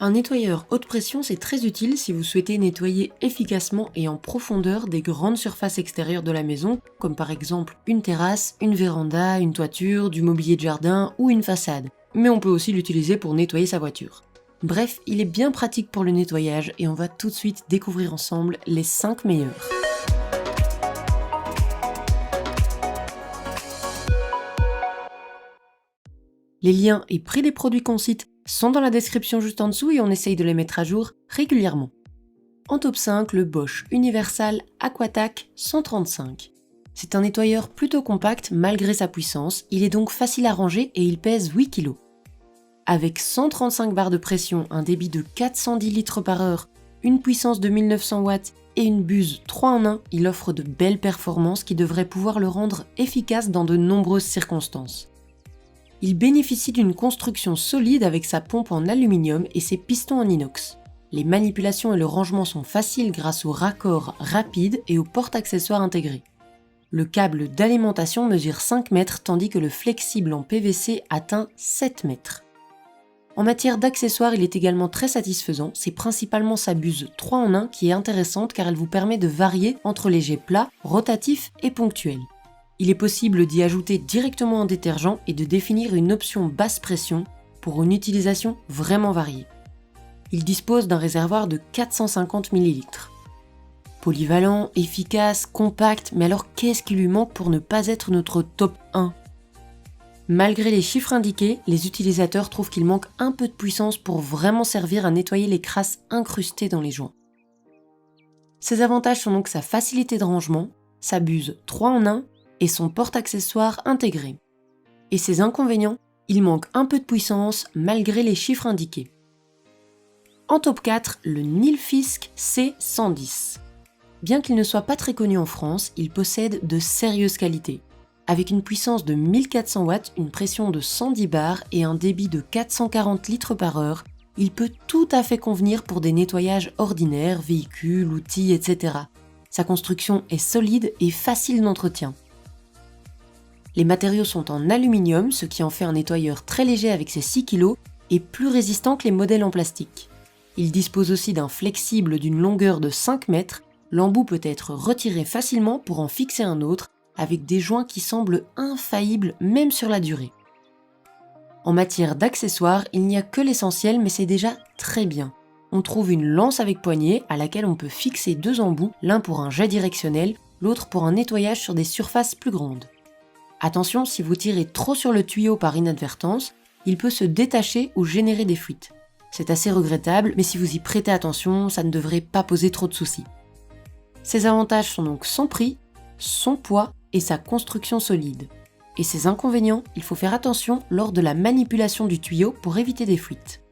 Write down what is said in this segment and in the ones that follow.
Un nettoyeur haute pression, c'est très utile si vous souhaitez nettoyer efficacement et en profondeur des grandes surfaces extérieures de la maison, comme par exemple une terrasse, une véranda, une toiture, du mobilier de jardin ou une façade. Mais on peut aussi l'utiliser pour nettoyer sa voiture. Bref, il est bien pratique pour le nettoyage et on va tout de suite découvrir ensemble les 5 meilleurs. Les liens et prix des produits qu'on cite sont dans la description juste en dessous et on essaye de les mettre à jour régulièrement. En top 5, le Bosch Universal Aquatac 135. C'est un nettoyeur plutôt compact malgré sa puissance, il est donc facile à ranger et il pèse 8 kg. Avec 135 barres de pression, un débit de 410 litres par heure, une puissance de 1900 watts et une buse 3 en 1, il offre de belles performances qui devraient pouvoir le rendre efficace dans de nombreuses circonstances. Il bénéficie d'une construction solide avec sa pompe en aluminium et ses pistons en inox. Les manipulations et le rangement sont faciles grâce aux raccords rapides et aux portes-accessoires intégrés. Le câble d'alimentation mesure 5 mètres tandis que le flexible en PVC atteint 7 mètres. En matière d'accessoires, il est également très satisfaisant, c'est principalement sa buse 3 en 1 qui est intéressante car elle vous permet de varier entre les jets plats, rotatifs et ponctuels. Il est possible d'y ajouter directement un détergent et de définir une option basse pression pour une utilisation vraiment variée. Il dispose d'un réservoir de 450 ml. Polyvalent, efficace, compact, mais alors qu'est-ce qui lui manque pour ne pas être notre top 1 ? Malgré les chiffres indiqués, les utilisateurs trouvent qu'il manque un peu de puissance pour vraiment servir à nettoyer les crasses incrustées dans les joints. Ses avantages sont donc sa facilité de rangement, sa buse 3 en 1, et son porte-accessoires intégré. Et ses inconvénients, il manque un peu de puissance malgré les chiffres indiqués. En top 4, le Nilfisk C110. Bien qu'il ne soit pas très connu en France, il possède de sérieuses qualités. Avec une puissance de 1400 watts, une pression de 110 bars et un débit de 440 litres par heure, il peut tout à fait convenir pour des nettoyages ordinaires, véhicules, outils, etc. Sa construction est solide et facile d'entretien. Les matériaux sont en aluminium, ce qui en fait un nettoyeur très léger avec ses 6 kg et plus résistant que les modèles en plastique. Il dispose aussi d'un flexible d'une longueur de 5 mètres, l'embout peut être retiré facilement pour en fixer un autre, avec des joints qui semblent infaillibles même sur la durée. En matière d'accessoires, il n'y a que l'essentiel mais c'est déjà très bien. On trouve une lance avec poignée à laquelle on peut fixer 2 embouts, l'un pour un jet directionnel, l'autre pour un nettoyage sur des surfaces plus grandes. Attention, si vous tirez trop sur le tuyau par inadvertance, il peut se détacher ou générer des fuites. C'est assez regrettable, mais si vous y prêtez attention, ça ne devrait pas poser trop de soucis. Ses avantages sont donc son prix, son poids et sa construction solide. Et ses inconvénients, il faut faire attention lors de la manipulation du tuyau pour éviter des fuites.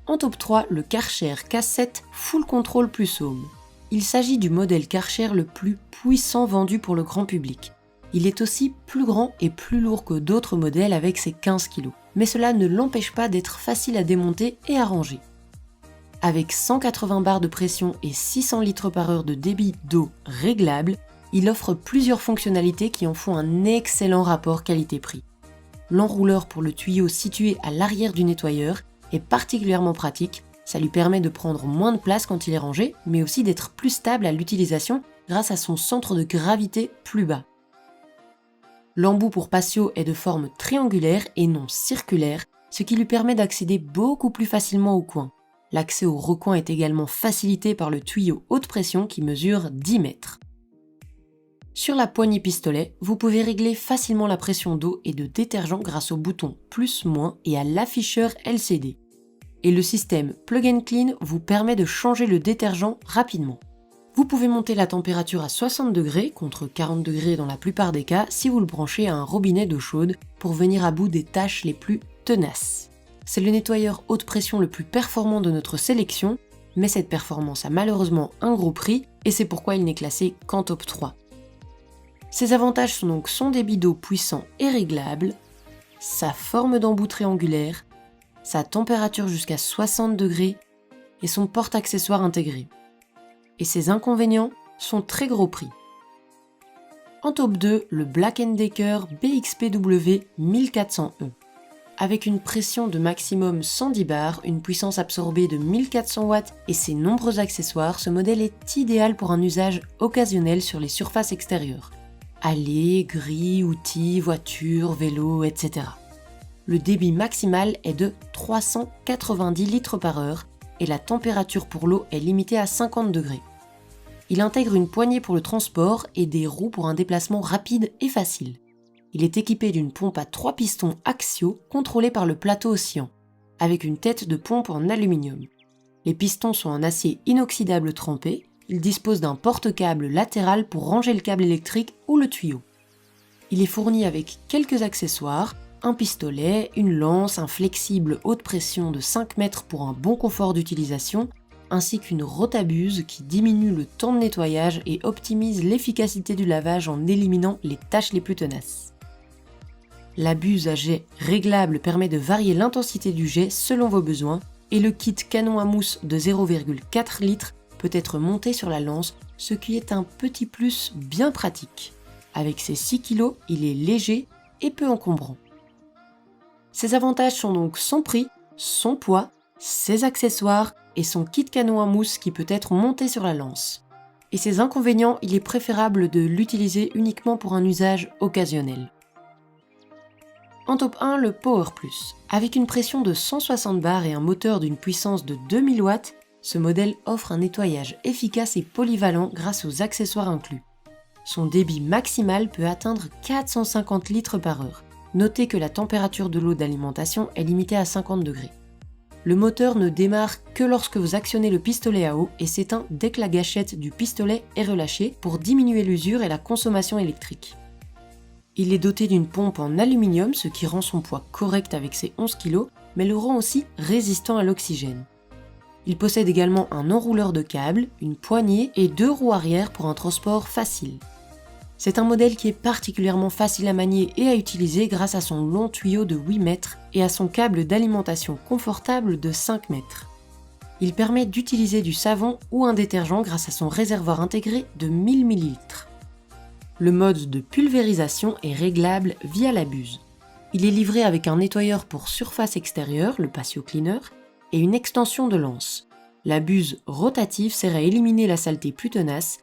En top 3, le Karcher K7 Full Control Plus Home. Il s'agit du modèle Karcher le plus puissant vendu pour le grand public. Il est aussi plus grand et plus lourd que d'autres modèles avec ses 15 kg. Mais cela ne l'empêche pas d'être facile à démonter et à ranger. Avec 180 barres de pression et 600 litres par heure de débit d'eau réglable, il offre plusieurs fonctionnalités qui en font un excellent rapport qualité-prix. L'enrouleur pour le tuyau situé à l'arrière du nettoyeur est particulièrement pratique, ça lui permet de prendre moins de place quand il est rangé, mais aussi d'être plus stable à l'utilisation grâce à son centre de gravité plus bas. L'embout pour patio est de forme triangulaire et non circulaire, ce qui lui permet d'accéder beaucoup plus facilement au coin. L'accès au recoin est également facilité par le tuyau haute pression qui mesure 10 mètres. Sur la poignée pistolet, vous pouvez régler facilement la pression d'eau et de détergent grâce au bouton plus-moins et à l'afficheur LCD. Et le système Plug and Clean vous permet de changer le détergent rapidement. Vous pouvez monter la température à 60 degrés, contre 40 degrés dans la plupart des cas, si vous le branchez à un robinet d'eau chaude pour venir à bout des tâches les plus tenaces. C'est le nettoyeur haute pression le plus performant de notre sélection, mais cette performance a malheureusement un gros prix et c'est pourquoi il n'est classé qu'en top 3. Ses avantages sont donc son débit d'eau puissant et réglable, sa forme d'embout triangulaire, sa température jusqu'à 60 degrés et son porte-accessoires intégré. Et ses inconvénients, son très gros prix. En top 2, le Black & Decker BXPW 1400E. Avec une pression de maximum 110 bars, une puissance absorbée de 1400 watts et ses nombreux accessoires, ce modèle est idéal pour un usage occasionnel sur les surfaces extérieures. Allées, grilles, outils, voitures, vélos, etc. Le débit maximal est de 390 litres par heure et la température pour l'eau est limitée à 50 degrés. Il intègre une poignée pour le transport et des roues pour un déplacement rapide et facile. Il est équipé d'une pompe à 3 pistons axiaux contrôlés par le plateau oscillant, avec une tête de pompe en aluminium. Les pistons sont en acier inoxydable trempé, il dispose d'un porte-câble latéral pour ranger le câble électrique ou le tuyau. Il est fourni avec quelques accessoires, un pistolet, une lance, un flexible haute pression de 5 mètres pour un bon confort d'utilisation, ainsi qu'une rotabuse qui diminue le temps de nettoyage et optimise l'efficacité du lavage en éliminant les tâches les plus tenaces. La buse à jet réglable permet de varier l'intensité du jet selon vos besoins et le kit canon à mousse de 0,4 litres peut être monté sur la lance, ce qui est un petit plus bien pratique. Avec ses 6 kg, il est léger et peu encombrant. Ses avantages sont donc son prix, son poids, ses accessoires et son kit canon à mousse qui peut être monté sur la lance. Et ses inconvénients, il est préférable de l'utiliser uniquement pour un usage occasionnel. En top 1, le Power Plus. Avec une pression de 160 bars et un moteur d'une puissance de 2000 watts, ce modèle offre un nettoyage efficace et polyvalent grâce aux accessoires inclus. Son débit maximal peut atteindre 450 litres par heure. Notez que la température de l'eau d'alimentation est limitée à 50 degrés. Le moteur ne démarre que lorsque vous actionnez le pistolet à eau et s'éteint dès que la gâchette du pistolet est relâchée pour diminuer l'usure et la consommation électrique. Il est doté d'une pompe en aluminium, ce qui rend son poids correct avec ses 11 kg, mais le rend aussi résistant à l'oxygène. Il possède également un enrouleur de câbles, une poignée et 2 roues arrière pour un transport facile. C'est un modèle qui est particulièrement facile à manier et à utiliser grâce à son long tuyau de 8 mètres et à son câble d'alimentation confortable de 5 mètres. Il permet d'utiliser du savon ou un détergent grâce à son réservoir intégré de 1000 ml. Le mode de pulvérisation est réglable via la buse. Il est livré avec un nettoyeur pour surface extérieure, le patio cleaner, et une extension de lance. La buse rotative sert à éliminer la saleté plus tenace.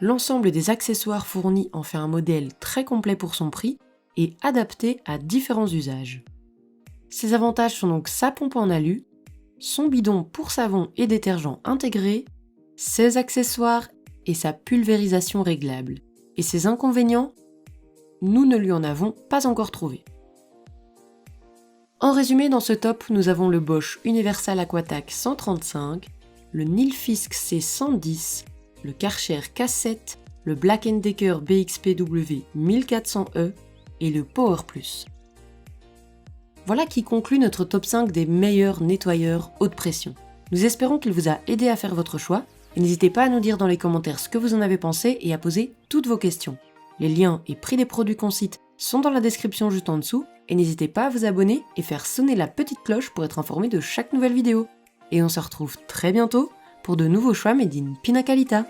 L'ensemble des accessoires fournis en fait un modèle très complet pour son prix et adapté à différents usages. Ses avantages sont donc sa pompe en alu, son bidon pour savon et détergent intégré, ses accessoires et sa pulvérisation réglable. Et ses inconvénients, nous ne lui en avons pas encore trouvé. En résumé, dans ce top, nous avons le Bosch Universal Aquatac 135, le Nilfisk C110, le Karcher K7, le Black & Decker BXPW 1400E et le Power Plus. Voilà qui conclut notre top 5 des meilleurs nettoyeurs haute pression. Nous espérons qu'il vous a aidé à faire votre choix. Et n'hésitez pas à nous dire dans les commentaires ce que vous en avez pensé et à poser toutes vos questions. Les liens et prix des produits qu'on cite sont dans la description juste en dessous et n'hésitez pas à vous abonner et faire sonner la petite cloche pour être informé de chaque nouvelle vidéo. Et on se retrouve très bientôt pour de nouveaux choix made in Pina Colada.